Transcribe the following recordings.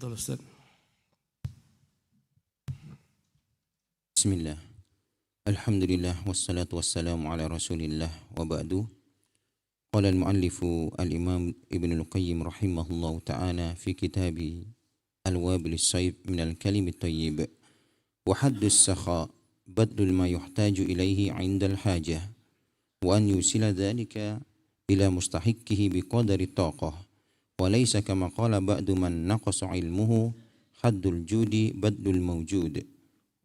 Fadhal Ustaz. Bismillah. Alhamdulillah wassalatu wassalamu ala Rasulillah wa ba'du. Qala al-muallifu al-Imam Ibn al-Qayyim rahimahullahu ta'ala fi kitabi Al-Wabil as-Sayyib min al-kalim at-tayyib wa haddu as-sakha badlu ma yuhtaju ilayhi 'inda al-hajah wa an yusila dhalika ila mustahiqihi biqadari taqah wa laysa kama qala ba'du man naqasa 'ilmuhu haddul judi badlul mawjud.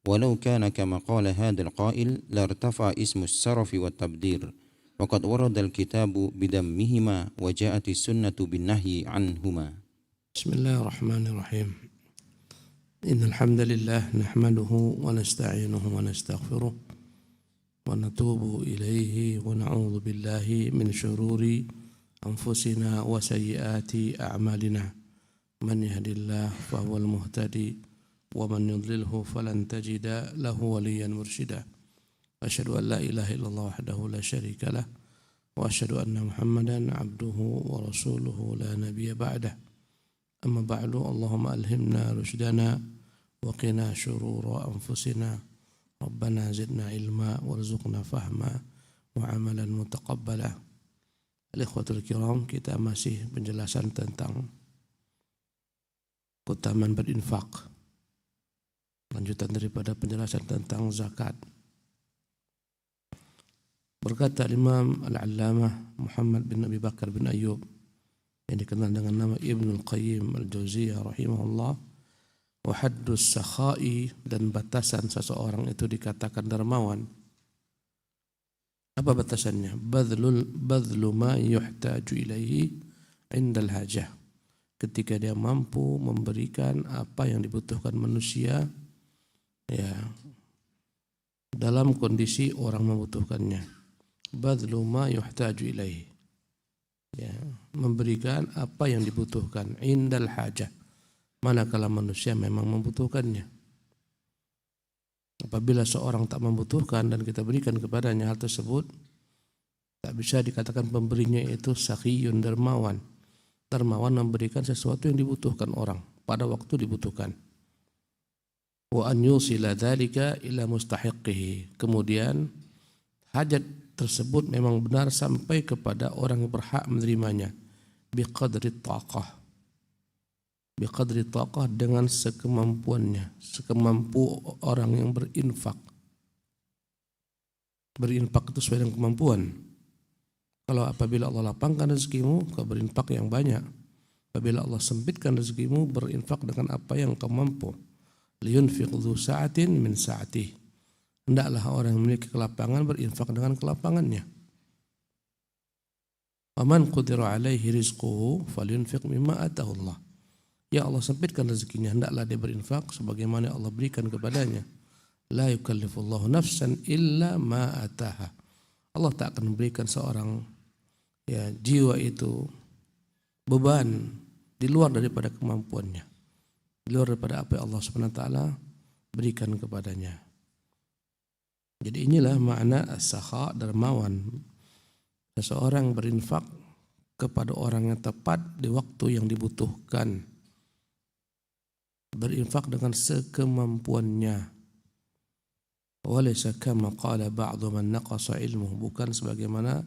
ولو كان كما قال هذا القائل لارتفع اسم السرف والتبذير وقد ورد الكتاب بدمهما وجاءت السنة بالنهي عنهما. بسم الله الرحمن الرحيم. إن الحمد لله نحمده ونستعينه ونستغفره ونتوب إليه ونعوذ بالله من شرور أنفسنا وسيئات أعمالنا من يهد الله فهو المهتدي ومن يضلله فلن تجد له وليا مرشدا أشهد أن لا إله إلا الله وحده لا شريك له وأشهد أن محمدا عبده ورسوله لا نبي بعده أما بعد اللهم ألهمنا رشدنا وقنا شرور أنفسنا ربنا زدنا علما وارزقنا فهما وعملا متقبلا. Al-ikhwatul kiram, kita masih penjelasan tentang keutamaan berinfak. Lanjutan daripada penjelasan tentang zakat. Berkata Imam Al-Allamah Muhammad bin Abi Bakar bin Ayyub yang dikenal dengan nama Ibnul Qayyim Al-Jauziyah rahimahullah, wa haddus sakha'i, dan batasan seseorang itu dikatakan dermawan. Apa batasannya? Badlu ma yuhtaju ilaihi indal hajah. Ketika dia mampu memberikan apa yang dibutuhkan manusia, ya, dalam kondisi orang membutuhkannya. Badlu ma yuhtaju ilaihi, ya, memberikan apa yang dibutuhkan indal hajah, manakala manusia memang membutuhkannya. Apabila seorang tak membutuhkan dan kita berikan kepadanya hal tersebut, tak bisa dikatakan pemberinya itu sakhiyun, dermawan. Dermawan memberikan sesuatu yang dibutuhkan orang pada waktu dibutuhkan. Wa an yusila dzalika ila mustahiqihi, kemudian hajat tersebut memang benar sampai kepada orang yang berhak menerimanya, biqadri taqah, dengan sekemampuannya, sekemampu orang yang berinfak. Berinfak itu sesuai dengan kemampuan. Kalau apabila Allah lapangkan rezekimu, kau berinfak yang banyak. Apabila Allah sempitkan rezekimu, berinfak dengan apa yang kau mampu. Liyunfiq dzu sa'atin min sa'atihi, hendaklah orang yang memiliki kelapangan berinfak dengan kelapangannya. Wa man qudira alaihi rizquhu falyunfiq mimma atahu Allah. Ya Allah sempitkan rezekinya, hendaklah dia berinfak sebagaimana Allah berikan kepadanya. La yukallifullahu nafsan illa ma ataha. Allah tak akan memberikan seorang, ya, jiwa itu beban di luar daripada kemampuannya, di luar daripada apa yang Allah SWT berikan kepadanya. Jadi inilah makna as-sakha, dermawan. Seseorang berinfak kepada orang yang tepat di waktu yang dibutuhkan. Berinfak dengan sekemampuannya. Walaysa kama qala ba'du man naqasa ilmuhu, bukan sebagaimana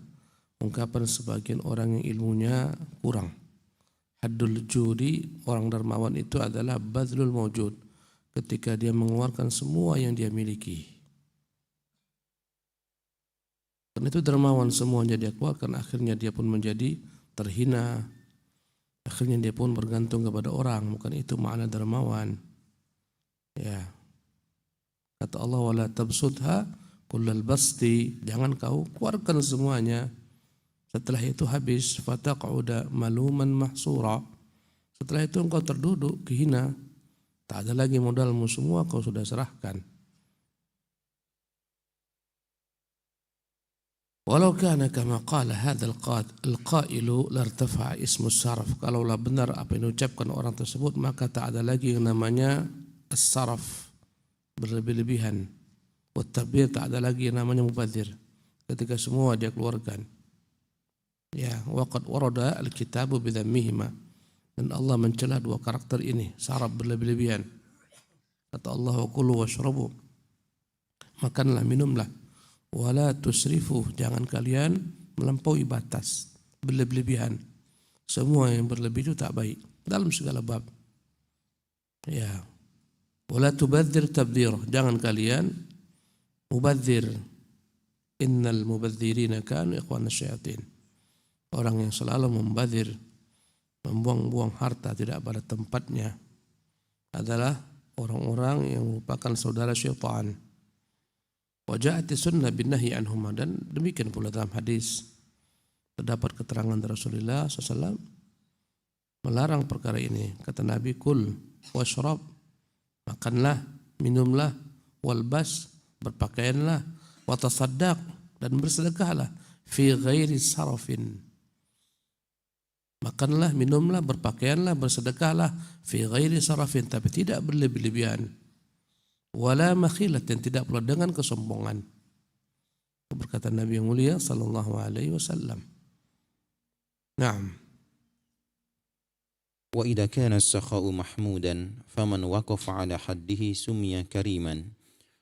ungkapan sebagian orang yang ilmunya kurang. Haddul judi, orang dermawan itu adalah badlul mawjud, ketika dia mengeluarkan semua yang dia miliki. Karena itu dermawan, semuanya dia keluarkan, akhirnya dia pun menjadi terhina, akhirnya dia pun bergantung kepada orang. Bukan itu makna dermawan. Ya. Kata Allah, wala tabsudha kullal basti, jangan kau keluarkan semuanya, setelah itu habis. Fataq'uda maluman mahsura, setelah itu engkau terduduk kehina, tak ada lagi modalmu, semua kau sudah serahkan. Walau kana kama qala hadzal al-qailu lartafa'a ismu sarf, kalaulah benar apa yang diucapkan orang tersebut, maka tak ada lagi yang namanya as-sarf, berlebih-lebihan. Wa tabdzir, tak ada lagi yang namanya mubadzir, ketika semua dia keluarkan. Ya, waqad warada al-kitabu bidammihima, Dan Allah mencela dua karakter ini, saraf berlebih-lebihan. Kata Allah, wa kulu washrabu, makanlah, minumlah. Wala tusrifu, jangan kalian melampaui batas, berlebih-lebihan. Semua yang berlebih itu tak baik dalam segala bab. Ya. Wala tubadzir tabdzir, jangan kalian mubadzir. Innal mubadzirina kanu ikhwana syayatin. Orang yang selalu membadzir, membuang-buang harta tidak pada tempatnya adalah orang-orang yang merupakan saudara syaitan. Wa ja'ati sunnah bin nahyi anhuma, dan demikian pula dalam hadis terdapat keterangan dari Rasulullah SAW melarang perkara ini. Kata Nabi, kul washrab, makanlah, minumlah, walbas, berpakaianlah, watasaddaq, dan bersedekahlah, fi ghairi sarafin. Makanlah, minumlah, berpakaianlah, bersedekahlah, fi ghairi sarafin, tapi tidak berlebih-lebihan. Wala makhilat, dan tidak pula dengan kesombongan. Berkata Nabi yang mulia sallallahu alaihi wasallam. Naam. Wa idza kana as-sakha'u mahmudan faman waqafa 'ala haddihi summiya kariman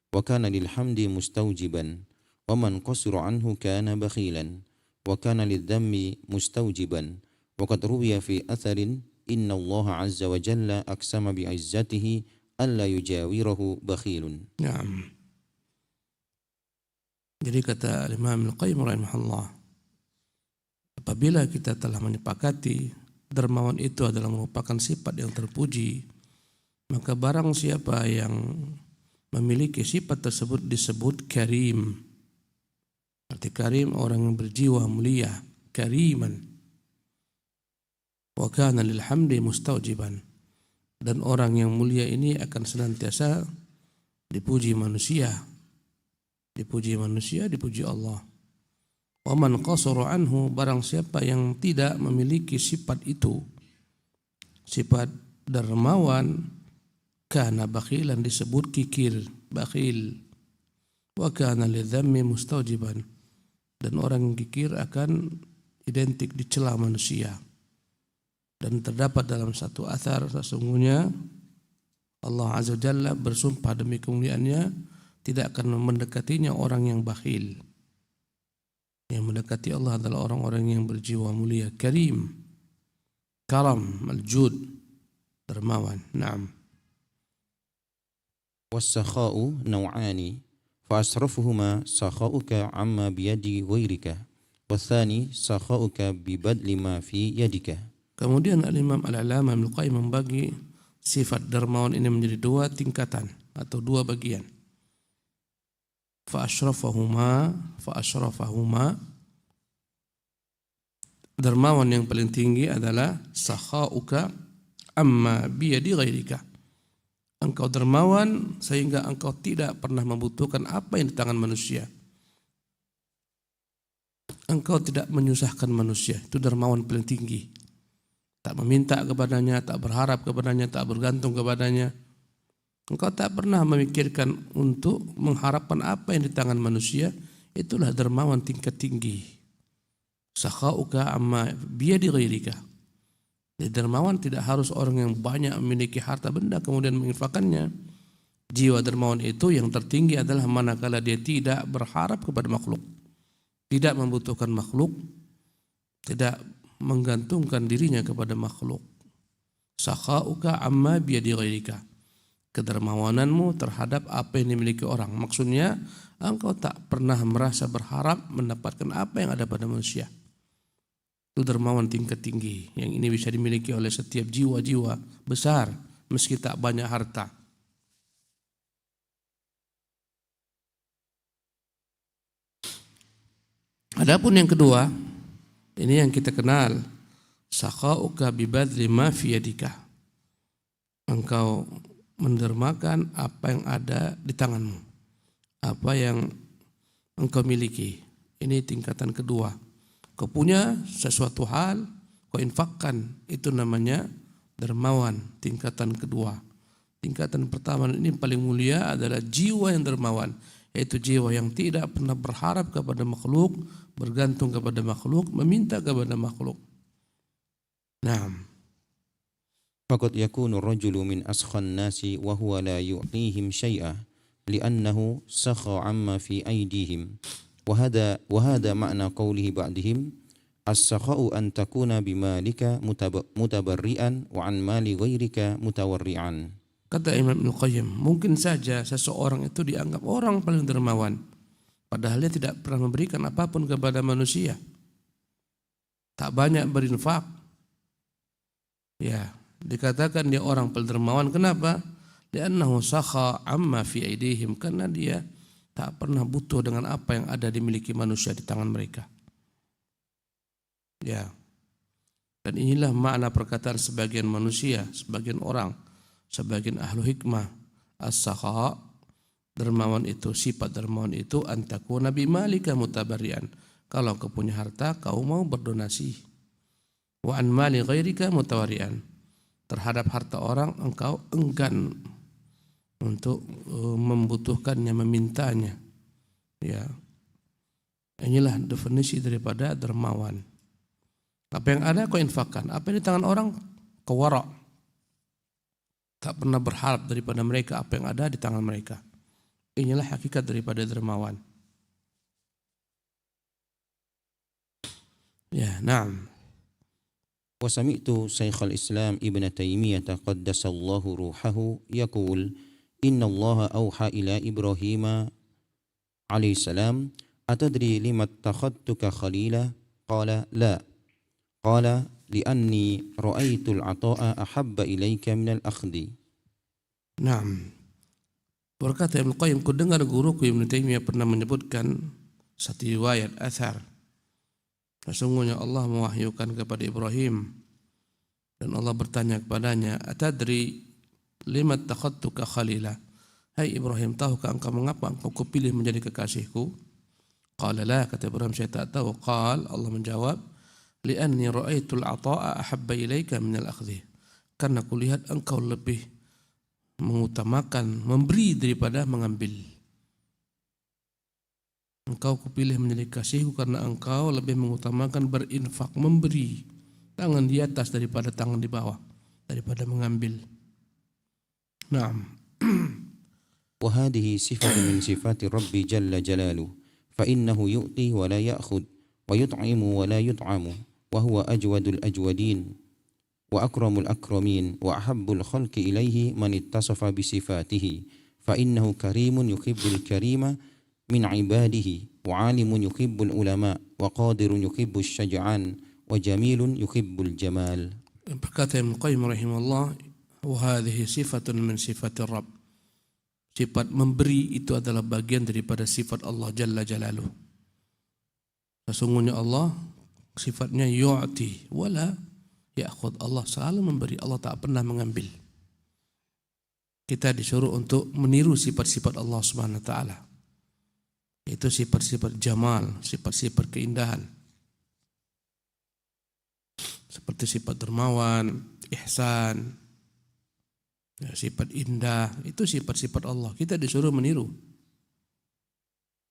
wa kana lil hamdi mustawjiban wa man qasira anhu kana bakhilan wa kana lidh-dhammi mustawjiban. Waqad ruwiya fi atharin inna Allah azza wa jalla aqsama bi'izzatihi alla yujawirahu bakhilun. Naam. Jadi kata Imam Al-Qayyim rahimahullah, apabila kita telah menyepakati dermawan itu adalah merupakan sifat yang terpuji, maka barang siapa yang memiliki sifat tersebut disebut karim. Arti karim orang yang berjiwa mulia, kariman. Wa kana lil hamdi mustaujiban, dan orang yang mulia ini akan senantiasa dipuji manusia. Dipuji manusia, dipuji Allah. Wa man qasara anhu, barang siapa yang tidak memiliki sifat itu, sifat dermawan, kana bakhilan, disebut kikir, bakhil. Wa kana lidzammi mustaujiban, dan orang yang kikir akan identik dicela manusia. Dan terdapat dalam satu athar, sesungguhnya Allah Azza wa Jalla bersumpah demi kemuliaannya tidak akan mendekatinya orang yang bakhil. Yang mendekati Allah adalah orang-orang yang berjiwa mulia, karim, karam, maljud, dermawan. Naam. Was-sakha'u naw'ani fa asrafuhuma sakha'uka amma biyadi ghairika wa tsani sakha'uka bi badli ma fi yadika. Kemudian Al-Imam Al-Allamah Ibnu Qayyim membagi sifat dermawan ini menjadi dua tingkatan atau dua bagian. Fa asyrafahuma, dermawan yang paling tinggi adalah sakha'uka amma biyadi ghairika. Engkau dermawan sehingga engkau tidak pernah membutuhkan apa yang di tangan manusia. Engkau tidak menyusahkan manusia, itu dermawan paling tinggi. Tak meminta kepadanya, tak berharap kepadanya, tak bergantung kepadanya. Engkau tak pernah memikirkan untuk mengharapkan apa yang di tangan manusia. Itulah dermawan tingkat tinggi. Sakha'uka amma biyadi ghairika. Dermawan tidak harus orang yang banyak memiliki harta benda kemudian menginfakkannya. Jiwa dermawan itu yang tertinggi adalah manakala dia tidak berharap kepada makhluk, tidak membutuhkan makhluk, tidak menggantungkan dirinya kepada makhluk. Sakha'uka amma biyadi ghairika. Kedermawananmu terhadap apa yang dimiliki orang. Maksudnya engkau tak pernah merasa berharap mendapatkan apa yang ada pada manusia. Itu dermawan tingkat tinggi. Yang ini bisa dimiliki oleh setiap jiwa-jiwa besar meski tak banyak harta. Adapun yang kedua, ini yang kita kenal, sakha'uka bibadli ma fi yadika. Engkau mendermakan apa yang ada di tanganmu, apa yang engkau miliki. Ini tingkatan kedua. Kau punya sesuatu hal, kau infakkan, itu namanya dermawan, tingkatan kedua. Tingkatan pertama ini paling mulia adalah jiwa yang dermawan, yaitu jiwa yang tidak pernah berharap kepada makhluk, bergantung kepada makhluk, meminta kepada makhluk. Nah, فقد يكون الرجل من أسخى الناس وهو لا يعطيهم شيئا لأنه سخى عما في أيديهم وهذا معنى قوله بعدهم السخاء أن تكون بمالك متبرئا وعن مال غيرك متورعا. Kata Imam Ibnu Qayyim, mungkin saja seseorang itu dianggap orang paling dermawan, padahal dia tidak pernah memberikan apapun kepada manusia. Tak banyak berinfak. Ya, dikatakan dia orang paling dermawan. Kenapa? Li'annahu sakha amma fi aidihim, karena dia tak pernah butuh dengan apa yang ada dimiliki manusia di tangan mereka. Ya. Dan inilah makna perkataan sebagian manusia, sebagian orang, sebagian ahlu hikmah, as-sakha, dermawan itu, sifat dermawan itu antakuna bimalika mutabarian. Kalau kau punya harta, kau mau berdonasi. Wa an mali ghairika mutawarian. Terhadap harta orang engkau enggan untuk membutuhkannya, memintanya. Ya. Inilah definisi daripada dermawan. Apa yang ada kau infakkan, apa yang di tangan orang kau wara'. Tak pernah berharap daripada mereka apa yang ada di tangan mereka. Inilah hakikat daripada dermawan. Ya, na'am. وسمعت شيخ الإسلام ابن تيمية قدس الله روحه يقول إن الله أوحى إلى إبراهيم عليه السلام أتدري لما اتخذتك خليلا قال لا قال لأني رأيت العطاء أحب إليك من الأخذ. Naam. Berkata Ibnu Qayyim, ku dengar guruku Ibnu Taimiyah pernah menyebutkan satu riwayat athar. Sesungguhnya Allah mewahyukan kepada Ibrahim dan Allah bertanya kepadanya, "Atadri lima takhadtuka khalila?" Hai Ibrahim, tahukah engkau mengapa engkau kupilih menjadi kekasihku? Qala la, kata Ibrahim, saya tak tahu. Qal, Allah menjawab, li'anni ra'aitul ata'a ahabba ilaika minal akhdhi. Karena kulihat engkau lebih mengutamakan memberi daripada mengambil. Engkau kupilih menjadi kasihku karena engkau lebih mengutamakan berinfak, memberi. Tangan di atas daripada tangan di bawah, daripada mengambil. Naam. وهذه صفة من صفات ربي جل جلاله فإنه يؤتي ولا يأخذ ويطعم ولا يطعم وهو أجود الأجودين وأكرم الأكرمين وأحب الخلق إليه من اتصف بصفاته فإنه كريم يحب الكريم من عباده وعالم يحب العلماء وقادر يحب الشجعان وجميل يحب الجمال. Berkata Ibnu Qayyim rahimahullah, wa hadhihi sifatun min sifatir Rabb. Sifat memberi itu adalah bagian daripada sifat Allah Jalla Jalaluh. Sesungguhnya Allah sifatnya yu'ti wala ya'khud. Allah selalu memberi, Allah tak pernah mengambil. Kita disuruh untuk meniru sifat-sifat Allah Subhanahu wa taala. Itu sifat-sifat jamal, sifat-sifat keindahan. Seperti sifat dermawan, ihsan, ya, sifat indah, itu sifat-sifat Allah. Kita disuruh meniru.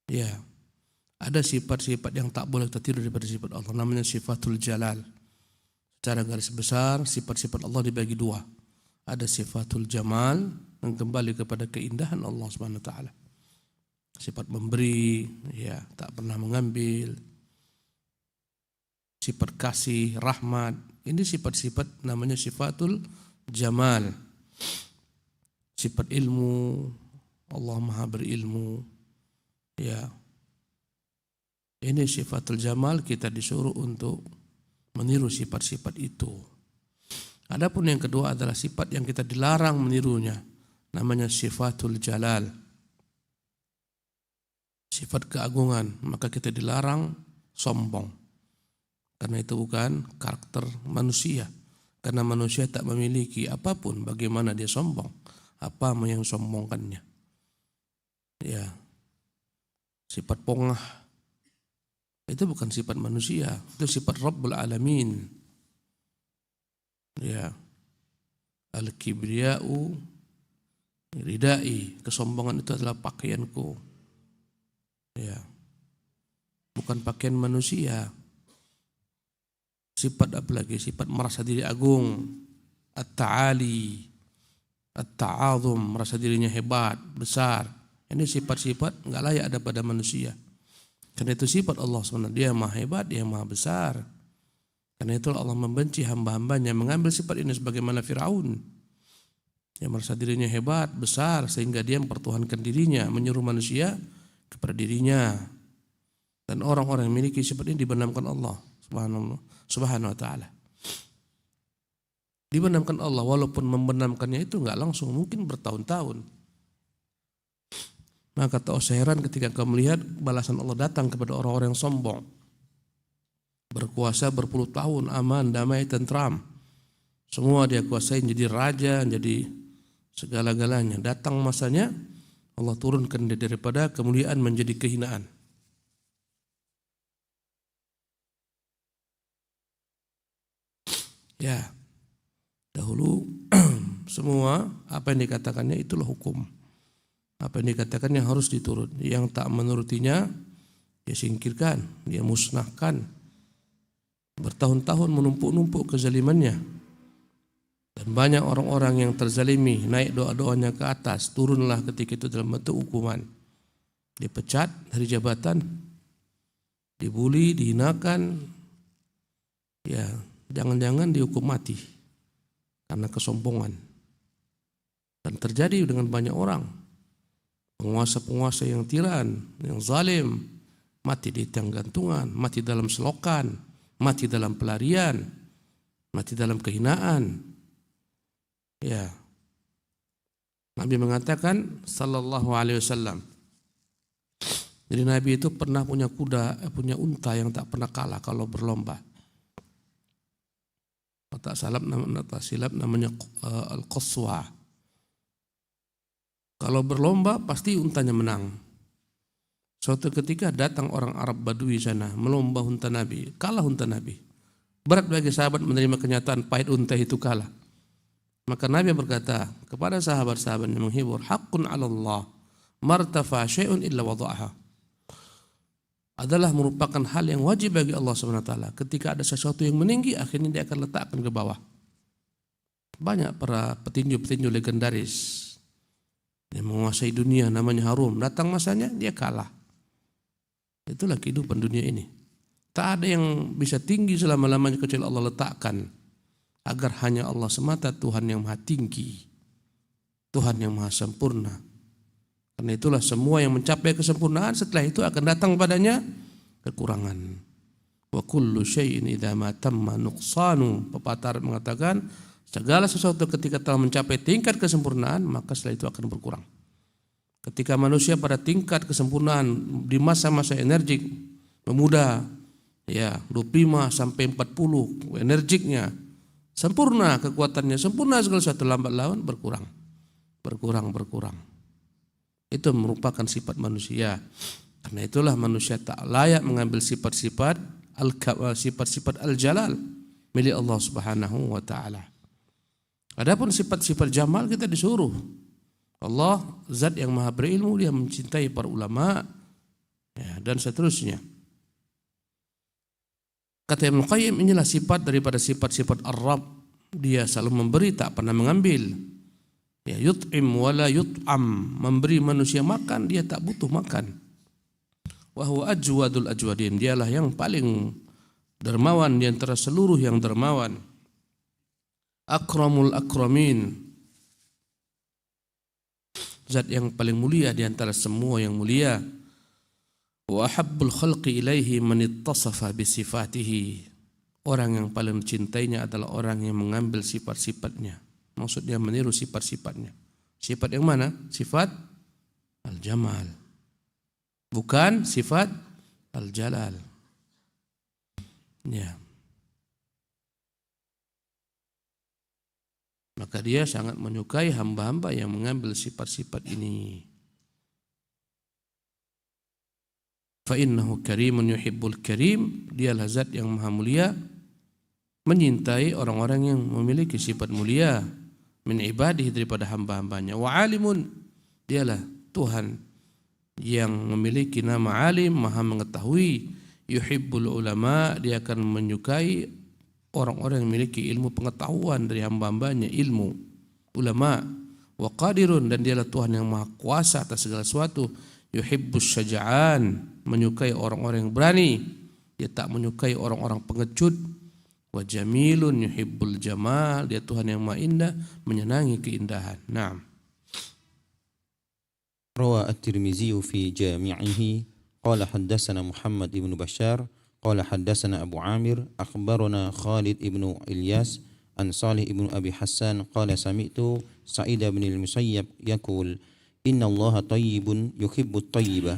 Ya, ada sifat-sifat yang tak boleh kita tiru daripada sifat Allah. Namanya sifatul jalal. Secara garis besar, sifat-sifat Allah dibagi dua. Ada sifatul jamal yang kembali kepada keindahan Allah Subhanahu wa taala. Sifat memberi, ya, tak pernah mengambil. Sifat kasih, rahmat. Ini sifat-sifat namanya sifatul jamal. Sifat ilmu, Allah maha berilmu. Ya. Ini sifatul jamal, kita disuruh untuk meniru sifat-sifat itu. Adapun yang kedua adalah sifat yang kita dilarang menirunya. Namanya sifatul jalal. Sifat keagungan, maka kita dilarang sombong. Karena itu bukan karakter manusia. Karena manusia tak memiliki apapun, bagaimana dia sombong, apa yang sombongkannya. Ya, sifat pongah itu bukan sifat manusia, itu sifat Rabbul Alamin. Ya, al-kibriya'u ridai, kesombongan itu adalah pakaianku. Ya, bukan pakaian manusia. Sifat apalagi, sifat merasa diri agung, at-ta'ali, at-ta'azum, merasa dirinya hebat, besar. Ini sifat-sifat enggak layak ada pada manusia. Karena itu sifat Allah SWT, dia maha hebat, dia maha besar. Karena itu Allah membenci hamba-hambanya mengambil sifat ini sebagaimana Fir'aun. Dia merasa dirinya hebat, besar, sehingga dia mempertuhankan dirinya, menyuruh manusia kepada dirinya. Dan orang-orang yang memiliki sifat ini dibenamkan Allah Subhanahu wa ta'ala. Dibenamkan Allah, walaupun membenamkannya itu enggak langsung, mungkin bertahun-tahun. Maka tak usah heran ketika kau melihat balasan Allah datang kepada orang-orang yang sombong. Berkuasa berpuluh tahun, aman, damai, tentram. Semua dia kuasai, jadi raja, jadi segala-galanya. Datang masanya, Allah turunkan dia daripada kemuliaan menjadi kehinaan. Ya, dahulu semua apa yang dikatakannya itulah hukum. Apa yang dikatakannya harus diturut. Yang tak menurutinya, dia singkirkan, dia musnahkan. Bertahun-tahun menumpuk-numpuk kezalimannya. Dan banyak orang-orang yang terzalimi, naik doa-doanya ke atas, turunlah ketika itu dalam bentuk hukuman. Dipecat dari jabatan, dibuli, dihinakan, ya jangan-jangan dihukum mati karena kesombongan. Dan terjadi dengan banyak orang. Penguasa-penguasa yang tiran, yang zalim, mati di tiang gantungan, mati dalam selokan, mati dalam pelarian, mati dalam kehinaan. Ya, Nabi mengatakan sallallahu alaihi wasallam. Jadi Nabi itu pernah punya kuda, punya unta yang tak pernah kalah kalau berlomba. Tak silap namanya al-qaswa. Kalau berlomba pasti untanya menang. Suatu ketika datang orang Arab Badui sana melomba unta Nabi, kalah unta Nabi. Berat bagi sahabat menerima kenyataan pahit unta itu kalah. Maka Nabi berkata kepada sahabat-sahabat yang menghibur, haqqun 'ala Allah, martafa syai'un illa wada'aha. Adalah merupakan hal yang wajib bagi Allah SWT. Ketika ada sesuatu yang meninggi, akhirnya dia akan letakkan ke bawah. Banyak para petinju-petinju legendaris yang menguasai dunia, namanya harum. Datang masanya, dia kalah. Itulah kehidupan dunia ini. Tak ada yang bisa tinggi selama-lamanya kecuali Allah letakkan. Agar hanya Allah semata Tuhan yang maha tinggi. Tuhan yang maha sempurna. Karena itulah semua yang mencapai kesempurnaan setelah itu akan datang padanya kekurangan. Wa kullu syai'in idza ma tamma nuqsanu. Pepatah Arab mengatakan segala sesuatu ketika telah mencapai tingkat kesempurnaan maka setelah itu akan berkurang. Ketika manusia pada tingkat kesempurnaan di masa-masa energik, memuda, ya 25 sampai 40 energiknya, sempurna kekuatannya, sempurna segala sesuatu, lambat laun berkurang. Itu merupakan sifat manusia. Karena itulah manusia tak layak mengambil sifat-sifat al-jalal milik Allah Subhanahu wa taala. Adapun sifat-sifat jamal kita disuruh. Allah zat yang maha berilmu, dia mencintai para ulama, ya, dan seterusnya. Kata Ibnu Qayyim, inilah sifat daripada sifat-sifat Ar-Rabb. Dia selalu memberi, tak pernah mengambil. Ya, yut'im wala yut'am, memberi manusia makan, dia tak butuh makan. Wa huwa ajwadul ajwadin, dialah yang paling dermawan di antara seluruh yang dermawan. Akramul akramin, zat yang paling mulia di antara semua yang mulia. Wa habbul khalqi ilaihi man ittasafa bi sifatihi, orang yang paling mencintainya adalah orang yang mengambil sifat-sifatnya. Maksudnya meniru sifat-sifatnya. Sifat yang mana? Sifat al-jamal, bukan sifat al-jalal. Ya. Maka dia sangat menyukai hamba-hamba yang mengambil sifat-sifat ini. Fa innahu karimun yuhibbul karim, dialah zat yang maha mulia, menyintai orang-orang yang memiliki sifat mulia, min ibadihi, daripada hamba-hambanya. Wa alimun, dialah Tuhan yang memiliki nama alim, maha mengetahui. Yuhibbul ulama, dia akan menyukai orang-orang yang memiliki ilmu pengetahuan dari hamba-hambanya, ilmu, ulama, wa qadirun, dan dialah Tuhan yang maha kuasa atas segala sesuatu, yuhibbus syaja'an, menyukai orang-orang yang berani, dia tak menyukai orang-orang pengecut, wa jamilun yuhibbul jamal, dia Tuhan yang maha indah, menyenangi keindahan. Naam. روى الترمذي في جامعه قال حدثنا محمد بن بشار قال حدثنا أبو عامر أخبرنا خالد بن إلياس عن صالح بن أبي حسان قال سمعت سعيد بن المسيب يقول إن الله طيب يحب الطيبة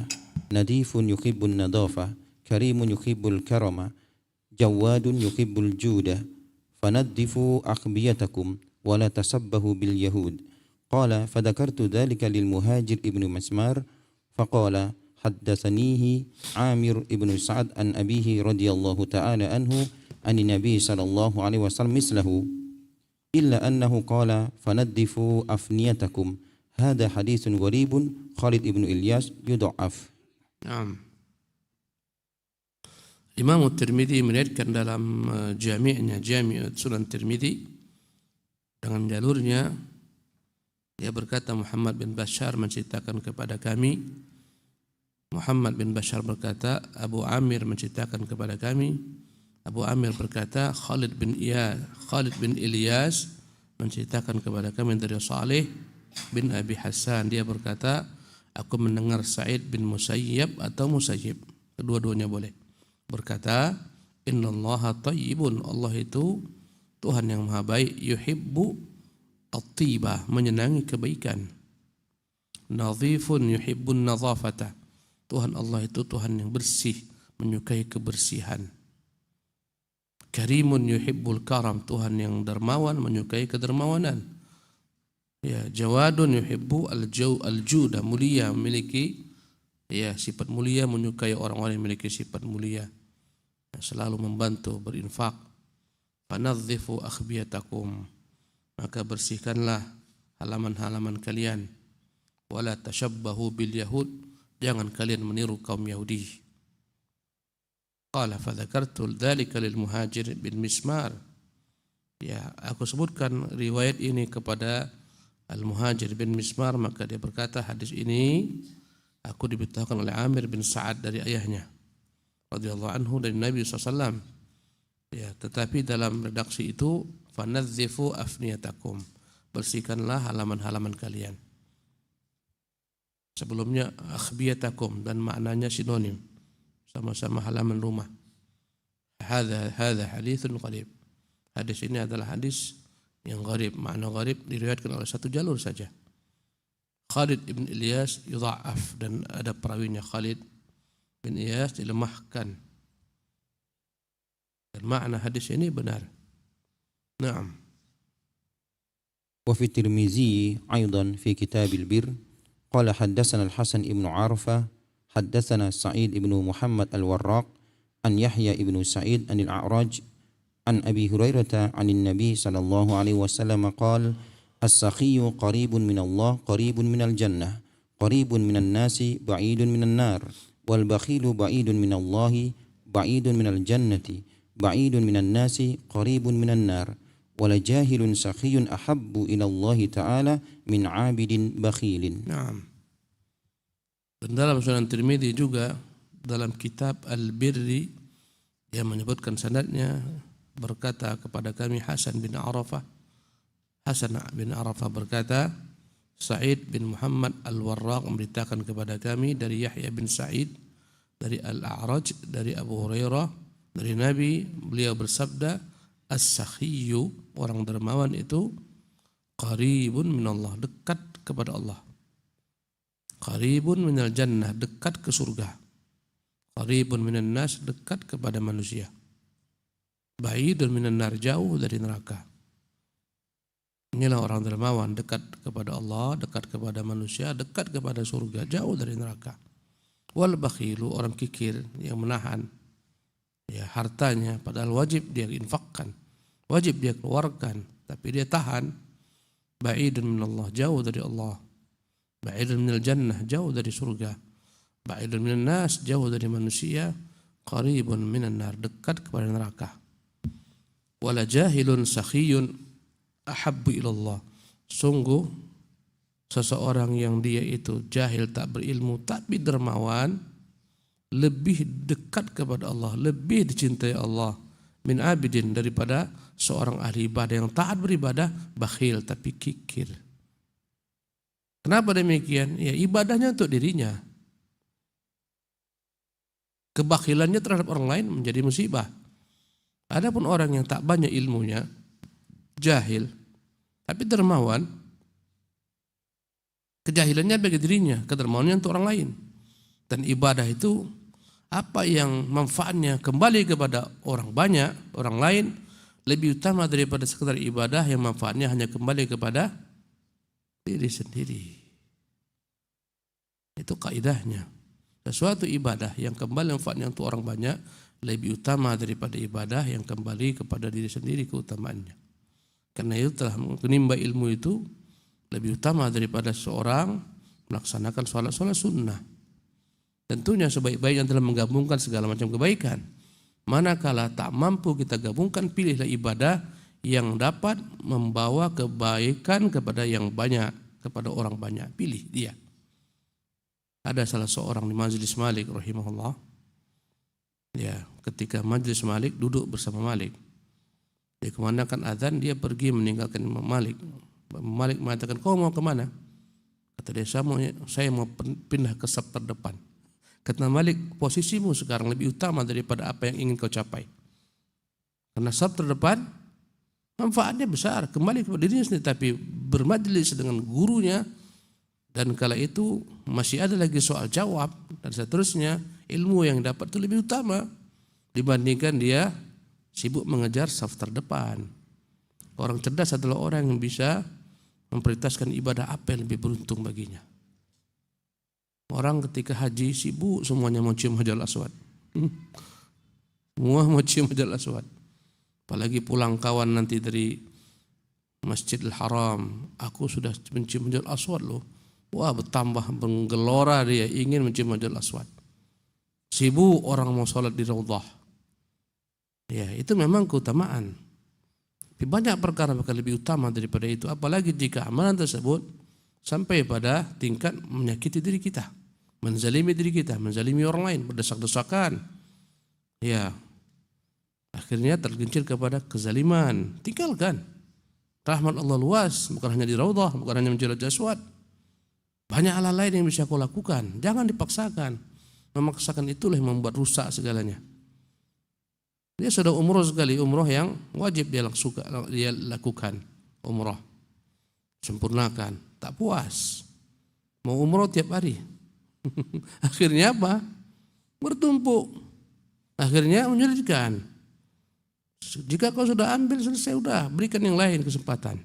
نظيف يحب النظافة كريم يحب الكرم جواد يحب الجود فنظفوا أخبيتكم ولا تشبهوا باليهود قال فذكرت ذلك للمهاجر ابن مسمار فقال حدثنيه عامر ابن سعد عن أبيه رضي الله تعالى عنه عن النبي صلى الله عليه وسلم مثله إلا أنه قال فنظفوا أفنيتكم هذا حديث غريب خالد ابن إلياس يضعف. Imam Tirmidzi meriwayatkan dalam jami'nya, Jami' Sunan Tirmidzi, dengan jalurnya dia berkata Muhammad bin Bashar menceritakan kepada kami, Muhammad bin Bashar berkata Abu Amir menceritakan kepada kami, Abu Amir berkata Khalid bin Ilyas menceritakan kepada kami dari Salih bin Abi Hassan, dia berkata aku mendengar Sa'id bin Musayyib atau Musayyib, kedua-duanya boleh, berkata innallaha thayyibun, Allah itu Tuhan yang maha baik, yuhibbu at-tibah, menyenangi kebaikan, nadhifun yuhibbun nadhafata, Tuhan Allah itu Tuhan yang bersih, menyukai kebersihan, karimun yuhibbul karam, Tuhan yang dermawan, menyukai kedermawanan, ya, jawadun yuhibbu al-juda, mulia, memiliki ya sifat mulia, menyukai orang-orang yang memiliki sifat mulia, selalu membantu, berinfak. Fanadhifu akhbiyatakum, maka bersihkanlah halaman-halaman kalian. Wala tashabbahu bil yahud, jangan kalian meniru kaum Yahudi. Qala fadzakartu dzalika lil muhajir bin Mismar, ya aku sebutkan riwayat ini kepada al muhajir bin Mismar, maka dia berkata hadis ini aku diberitahukan oleh Amir bin Sa'ad dari ayahnya radhiyallahu anhu dari Nabi SAW. Ya, tetapi dalam redaksi itu fanadhifu afniyatakum, bersihkanlah halaman-halaman kalian. Sebelumnya akhbiyatakum, dan maknanya sinonim, sama-sama halaman rumah. Hadza haditsun gharib, hadis ini adalah hadis yang gharib. Makna gharib diriwayatkan oleh satu jalur saja, Khalid ibn Ilyas yudha'af, dan ada perawinya Khalid bin Ilyas dilemahkan, dan makna hadis ini benar. Naam. وفي الترمذي أيضا في كتاب البر قال حدثنا الحسن بن عرفة حدثنا سعيد بن محمد الوراق عن يحيى بن سعيد عن الأعرج عن أبي هريرة عن النبي صلى الله عليه وسلم قال السخي قريب من الله قريب من الجنة قريب من الناس بعيد من النار والبخيل بعيد من الله بعيد من الجنة بعيد من الناس قريب من النار ولجاهل سخي أحب إلى الله تعالى من عابد بخيل. Naam. Dan dalam Sunan Tirmidzi juga dalam kitab Al-Birri dia menyebutkan sanadnya, berkata kepada kami Hasan bin Arafah berkata Sa'id bin Muhammad Al-Warraq memberitakan kepada kami dari Yahya bin Sa'id dari Al-A'raj dari Abu Hurairah dari Nabi, beliau bersabda as-sakhiyyu, orang dermawan itu qaribun minallah, dekat kepada Allah, qaribun minal jannah, dekat ke surga, qaribun minan nas, dekat kepada manusia, ba'idun minan nar, jauh dari neraka. Inilah orang dermawan, dekat kepada Allah, dekat kepada manusia, dekat kepada surga, jauh dari neraka. Wal bakhilu, orang kikir yang menahan ya hartanya, padahal wajib dia infakkan, wajib dia keluarkan, tapi dia tahan. Ba'idun minallah, jauh dari Allah. Ba'idun minal jannah, jauh dari surga. Ba'idun minan nas, jauh dari manusia. Qaribun minan nar, dekat kepada neraka. Wala jahilun sakhiyun ahabbu ilallah. Sungguh seseorang yang dia itu jahil tak berilmu tapi dermawan lebih dekat kepada Allah, lebih dicintai Allah min abidin daripada seorang ahli ibadah yang taat beribadah bakhil tapi kikir. Kenapa demikian? Ya ibadahnya untuk dirinya. Kebakhilannya terhadap orang lain menjadi musibah. Adapun orang yang tak banyak ilmunya, jahil, tapi dermawan, kejahilannya bagi dirinya, kedermawannya untuk orang lain. Dan ibadah itu apa yang manfaatnya kembali kepada orang banyak, orang lain, lebih utama daripada sekedar ibadah yang manfaatnya hanya kembali kepada diri sendiri. Itu kaidahnya. Sesuatu ibadah yang kembali manfaatnya untuk orang banyak lebih utama daripada ibadah yang kembali kepada diri sendiri keutamaannya. Karena itu telah menimba ilmu itu lebih utama daripada seorang melaksanakan sholat sunnah. Tentunya sebaik-baiknya dalam menggabungkan segala macam kebaikan. Manakala tak mampu kita gabungkan, pilihlah ibadah yang dapat membawa kebaikan kepada yang banyak, kepada orang banyak. Pilih dia. Ada salah seorang di Majelis Malik rahimahullah. Ya, ketika Majelis Malik duduk bersama Malik. Dia kemanakan azan, dia pergi meninggalkan Imam Malik. Malik mengatakan, kau mau kemana? Kata dia, saya mau pindah ke saf terdepan. Kata Malik, posisimu sekarang lebih utama daripada apa yang ingin kau capai. Karena saf terdepan manfaatnya besar, kembali kepada dirinya sendiri, tapi bermajlis dengan gurunya. Dan kala itu masih ada lagi soal jawab dan seterusnya, ilmu yang dapat itu lebih utama dibandingkan dia sibuk mengejar saf terdepan. Orang cerdas adalah orang yang bisa memprioritaskan ibadah apa yang lebih beruntung baginya. Orang ketika haji sibuk semuanya mau cium Hajar Aswad. Semua mau cium Hajar Aswad. Apalagi pulang kawan nanti dari Masjidil Haram, aku sudah mencium Hajar Aswad loh. Wah, bertambah menggelora dia ingin mencium Hajar Aswad. Sibuk orang mau sholat di Raudhah. Ya, itu memang keutamaan. Tapi banyak perkara bakal lebih utama daripada itu. Apalagi jika amalan tersebut sampai pada tingkat menyakiti diri kita, menzalimi diri kita, menzalimi orang lain, berdesak-desakan. Ya, akhirnya tergelincir kepada kezaliman. Tinggalkan. Rahmat Allah luas, bukan hanya di Raudhah, bukan hanya menjelajah Hajar Aswad. Banyak hal lain yang bisa kau lakukan. Jangan dipaksakan. Memaksakan itulah yang membuat rusak segalanya. Dia sudah umroh sekali, umroh yang wajib dia lakukan. Umroh. Sempurnakan. Tak puas. Mau umroh tiap hari. Akhirnya apa? Bertumpuk. Akhirnya menyulitkan. Jika kau sudah ambil selesai, udah berikan yang lain kesempatan.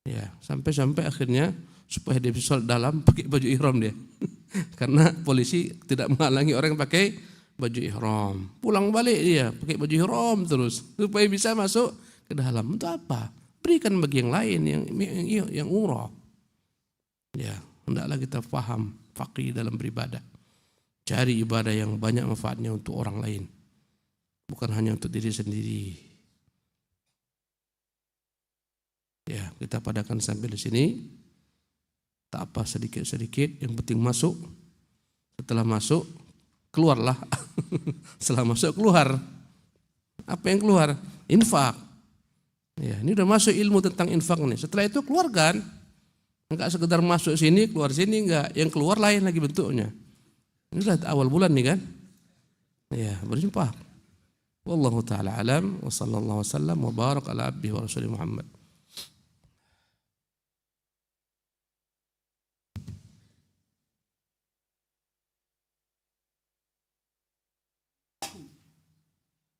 Ya, sampai akhirnya supaya dia bisa sholat dalam pakai baju ihram dia. Karena polisi tidak menghalangi orang yang pakai baju ihram. Pulang balik dia pakai baju ihram terus supaya bisa masuk ke dalam. Untuk apa? Berikan bagi yang lain yang umrah. Ya, hendaklah kita paham faqih dalam beribadah. Cari ibadah yang banyak manfaatnya untuk orang lain. Bukan hanya untuk diri sendiri. Ya, kita padakan sampai di sini. Tak apa, sedikit-sedikit, yang penting masuk. Setelah masuk, keluarlah. Setelah masuk, keluar. Apa yang keluar? Infak. Ya, ini udah masuk ilmu tentang infak nih. Setelah itu keluarkan. Enggak sekedar masuk sini, keluar sini, enggak. Yang keluar lain lagi bentuknya. Ini sudah awal bulan nih kan. Ya, berinfak. Wallahu ta'ala alam wa sallallahu wasallam wa barak ala abdihi wa rasulih Muhammad.